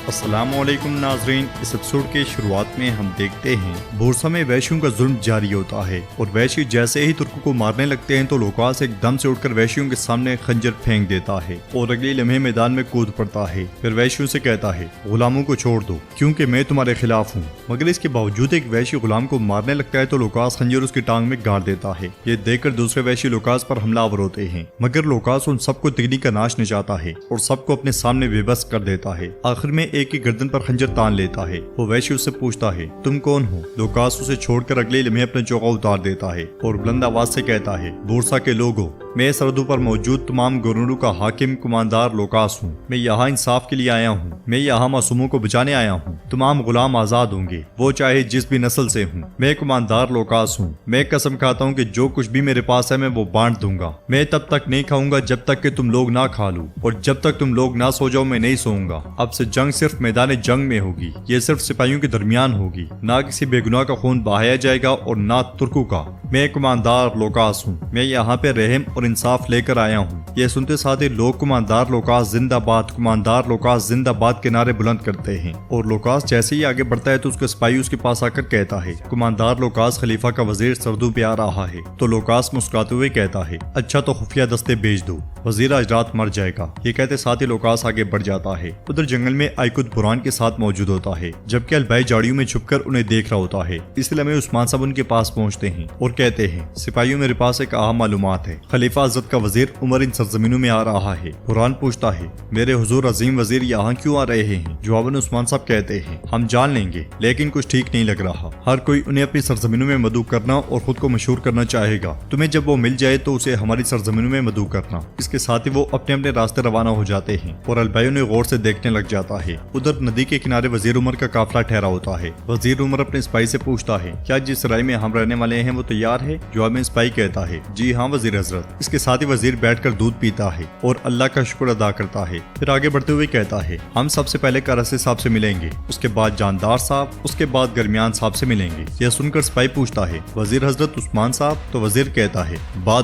السلام علیکم ناظرین، اس ایپیسوڈ کے شروعات میں ہم دیکھتے ہیں بورسا میں ویشیوں کا ظلم جاری ہوتا ہے اور ویشی جیسے ہی ترکوں کو مارنے لگتے ہیں تو لوکاس ایک دم سے اٹھ کر ویشیوں کے سامنے خنجر پھینک دیتا ہے اور اگلی لمحے میدان میں کود پڑتا ہے۔ پھر ویشیوں سے کہتا ہے غلاموں کو چھوڑ دو کیونکہ میں تمہارے خلاف ہوں، مگر اس کے باوجود ایک ویشی غلام کو مارنے لگتا ہے تو لوکاس خنجر اس کی ٹانگ میں گاڑ دیتا ہے۔ یہ دیکھ کر دوسرے ویشی لوکاس پر حملہ آور ہوتے ہیں، مگر لوکاس ان سب کو تگنی کا ناش نچاتا ہے اور سب کو اپنے سامنے بے بس کر دیتا ہے۔ آخر میں ایک کی گردن پر خنجر تان لیتا ہے۔ وہ ویشی اس سے پوچھتا ہے تم کون ہو؟ لوکاس اسے چھوڑ کر اگلے لمحے اپنا چوغا اتار دیتا ہے اور بلند آواز سے کہتا ہے بورسا کے لوگوں، میں سرحدوں پر موجود تمام گورنروں کا حاکم کماندار لوکاس ہوں۔ میں یہاں انصاف کے لیے آیا ہوں، میں یہاں معصوموں کو بچانے آیا ہوں۔ تمام غلام آزاد ہوں گے، وہ چاہے جس بھی نسل سے ہوں۔ میں کماندار لوکاس ہوں، میں قسم کھاتا ہوں کہ جو کچھ بھی میرے پاس ہے میں وہ بانٹ دوں گا۔ میں تب تک نہیں کھاؤں گا جب تک کہ تم لوگ نہ کھا لو، اور جب تک تم لوگ نہ سو جاؤ میں نہیں سوؤں گا۔ اب سے جنگ صرف میدان جنگ میں ہوگی، یہ صرف سپاہیوں کے درمیان ہوگی، نہ کسی بے گناہ کا خون بہایا جائے گا اور نہ ترکوں کا۔ میں کماندار لوکاس ہوں، میں یہاں پہ رحم اور انصاف لے کر آیا ہوں۔ یہ سنتے ساتھ ہی لوگ کماندار لوکاس زندہ باد، کماندار لوکاس زندہ باد کے نعرے بلند کرتے ہیں، اور لوکاس جیسے ہی آگے بڑھتا ہے تو اس کا سپاہی اس کے پاس آ کر کہتا ہے کماندار لوکاس خلیفہ کا وزیر سرحدوں پہ آ رہا ہے۔ تو لوکاس مسکراتے ہوئے کہتا ہے اچھا تو خفیہ دستے بھیج دو، وزیر آج رات مر جائے گا۔ یہ کہتے ساتھ ہی لوکاس آگے بڑھ جاتا ہے۔ ادھر جنگل میں آئیکود بران کے ساتھ موجود ہوتا ہے، جبکہ البائی جاڑیوں میں چھپ کر انہیں دیکھ رہا ہوتا ہے۔ اس لیے میں عثمان صاحب ان کے پاس پہنچتے ہیں اور کہتے ہیں سپاہیوں میرے پاس ایک اہم معلومات ہے، خلیفہ حضرت کا وزیر عمر ان سرزمینوں میں آ رہا ہے۔ بران پوچھتا ہے میرے حضور عظیم وزیر یہاں کیوں آ رہے ہیں؟ جواباً عثمان صاحب کہتے ہیں ہم جان لیں گے، لیکن کچھ ٹھیک نہیں لگ رہا۔ ہر کوئی انہیں اپنی سرزمینوں میں مدعو کرنا اور خود کو مشہور کرنا چاہے گا، تمہیں جب وہ مل جائے تو اسے ہماری سرزمینوں میں مدعو کرنا۔ اس کے ساتھ ہی وہ اپنے اپنے راستے روانہ ہو جاتے ہیں اور البائیوں نے غور سے دیکھنے لگ جاتا ہے۔ ادھر ندی کے کنارے وزیر عمر کا قافلہ ٹھہرا ہوتا ہے۔ وزیر عمر اپنے سپاہی سے پوچھتا ہے کیا جس رائے میں ہم رہنے والے ہیں وہ تیار ہے؟ جواب میں سپاہی کہتا ہے جی ہاں وزیر حضرت۔ اس کے ساتھ ہی وزیر بیٹھ کر دودھ پیتا ہے اور اللہ کا شکر ادا کرتا ہے۔ پھر آگے بڑھتے ہوئے کہتا ہے ہم سب سے پہلے کارسے صاحب سے ملیں گے، اس کے بعد جاندار صاحب، اس کے بعد گرمیان صاحب سے ملیں گے۔ یہ سن کر سپاہی پوچھتا ہے وزیر حضرت عثمان صاحب؟ تو وزیر کہتا ہے بعد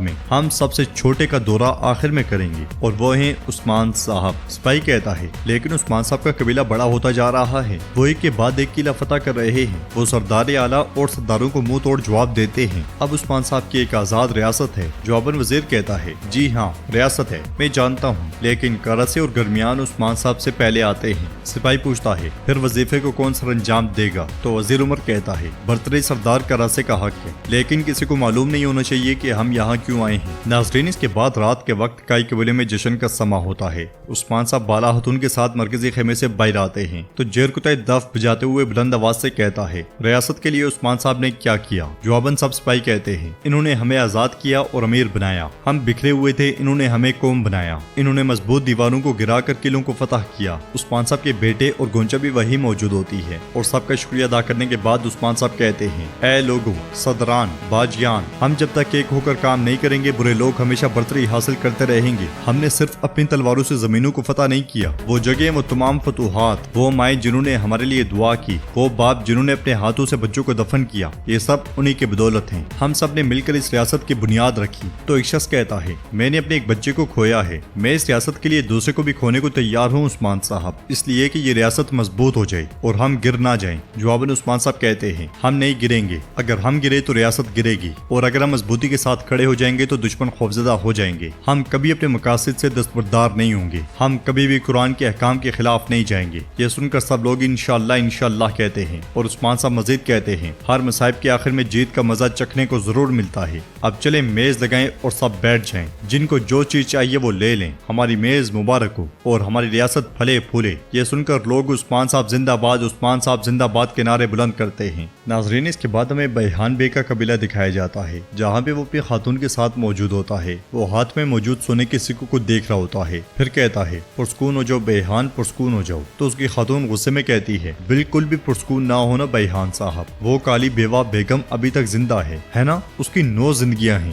میں ہم سب سے چھوٹے کا دورہ آخر میں کریں گے اور وہ ہیں عثمان صاحب۔ سپاہی کہتا ہے لیکن عثمان صاحب کا قبیلہ بڑا ہوتا جا رہا ہے، وہ ایک کے بعد ایک قلعہ فتح کر رہے ہیں، وہ سردار اعلیٰ اور سرداروں کو منہ توڑ جواب دیتے ہیں۔ اب عثمان صاحب کی ایک آزاد ریاست ہے۔ جواباً وزیر کہتا ہے جی ہاں ریاست ہے، میں جانتا ہوں، لیکن کارسے اور گرمیان عثمان صاحب سے پہلے آتے ہیں۔ سپاہی پوچھتا ہے پھر وظیفے کو کون سر انجام دے گا؟ تو وزیر عمر کہتا ہے برتری سردار کارسے کا حق ہے، لیکن کسی کو معلوم نہیں ہونا چاہیے کہ ہم یہاں کیوں آئے ہیں۔ ناظرین اس کے بعد رات کے وقت کائی قبیلے میں جشن کا سما ہوتا ہے۔ عثمان صاحب بالا ہتون کے ساتھ مرکزی خیمے سے باہر آتے ہیں تو جیرکتائی دف بجاتے ہوئے بلند آواز سے کہتا ہے ریاست کے لیے عثمان صاحب نے کیا کیا؟ جواباً سب سپاہی کہتے ہیں انہوں نے ہمیں آزاد کیا اور امیر بنایا، ہم بکھرے ہوئے تھے، انہوں نے ہمیں قوم بنایا، انہوں نے مضبوط دیواروں کو گرا کر قلعوں کو فتح کیا۔ عثمان صاحب کے بیٹے اور گونچا بھی وہی موجود ہوتی ہے اور سب کا شکریہ ادا کرنے کے بعد عثمان صاحب کہتے ہیں اے لوگوں، صدران، باجیان، ہم جب تک ایک ہو کر کام نہیں کریں گے برے لوگ ہمیشہ برتری حاصل کرتے رہیں گے۔ ہم نے صرف اپنی تلواروں سے زمینوں کو فتح نہیں کیا، وہ جگہ، وہ تمام فتوحات، وہ مائیں جنہوں نے ہمارے لیے دعا کی، وہ باپ جنہوں نے اپنے ہاتھوں سے بچوں کو دفن کیا، یہ سب انہی کی بدولت ہیں۔ ہم سب نے مل کر اس ریاست کی بنیاد رکھی۔ تو ایک شخص کہتا ہے میں نے اپنے ایک بچے کو کھویا ہے، میں اس ریاست کے لیے دوسرے کو بھی کھونے کو تیار ہوں عثمان صاحب، اس لیے کہ یہ ریاست مضبوط ہو جائے اور ہم گر نہ جائیں۔ جواباً عثمان صاحب کہتے ہیں ہم نہیں گریں گے، اگر ہم گرے تو ریاست گرے گی، اور اگر ہم مضبوطی کے ساتھ کھڑے ہو جائیں گے تو دشمن خوفزدہ ہو جائیں گے۔ ہم کبھی اپنے مقاصد سے دستبردار نہیں ہوں گے، ہم کبھی بھی قرآن کے احکام کے خلاف نہیں جائیں گے۔ یہ سن کر سب لوگ انشاءاللہ انشاءاللہ کہتے ہیں اور عثمان صاحب مزید کہتے ہیں ہر مصائب کے آخر میں جیت کا مزہ چکھنے کو ضرور ملتا ہے۔ اب چلیں میز لگائیں اور سب بیٹھ جائیں، جن کو جو چیز چاہیے وہ لے لیں، ہماری میز مبارک ہو اور ہماری ریاست پھلے پھولے۔ یہ سن کر لوگ عثمان صاحب زندہ باد، عثمان صاحب زندہ باد کے نعرے بلند کرتے ہیں۔ ناظرین اس کے بعد ہمیں بیحان بے کا قبیلہ دکھایا جاتا ہے، جہاں پہ وہ اپنی خاتون کے ساتھ موجود ہوتا ہے۔ وہ ہاتھ میں موجود سونے کے سکوں کو دیکھ رہا ہوتا ہے، پھر کہتا ہے پرسکون ہو جاؤ بیحان، پرسکون ہو جاؤ۔ تو اس کی خاتون غصے میں کہتی ہے بالکل بھی پرسکون نہ ہونا بیحان صاحب، وہ کالی بیوہ بیگم ابھی تک زندہ ہے نا، اس کی 9 زندگیاں ہیں۔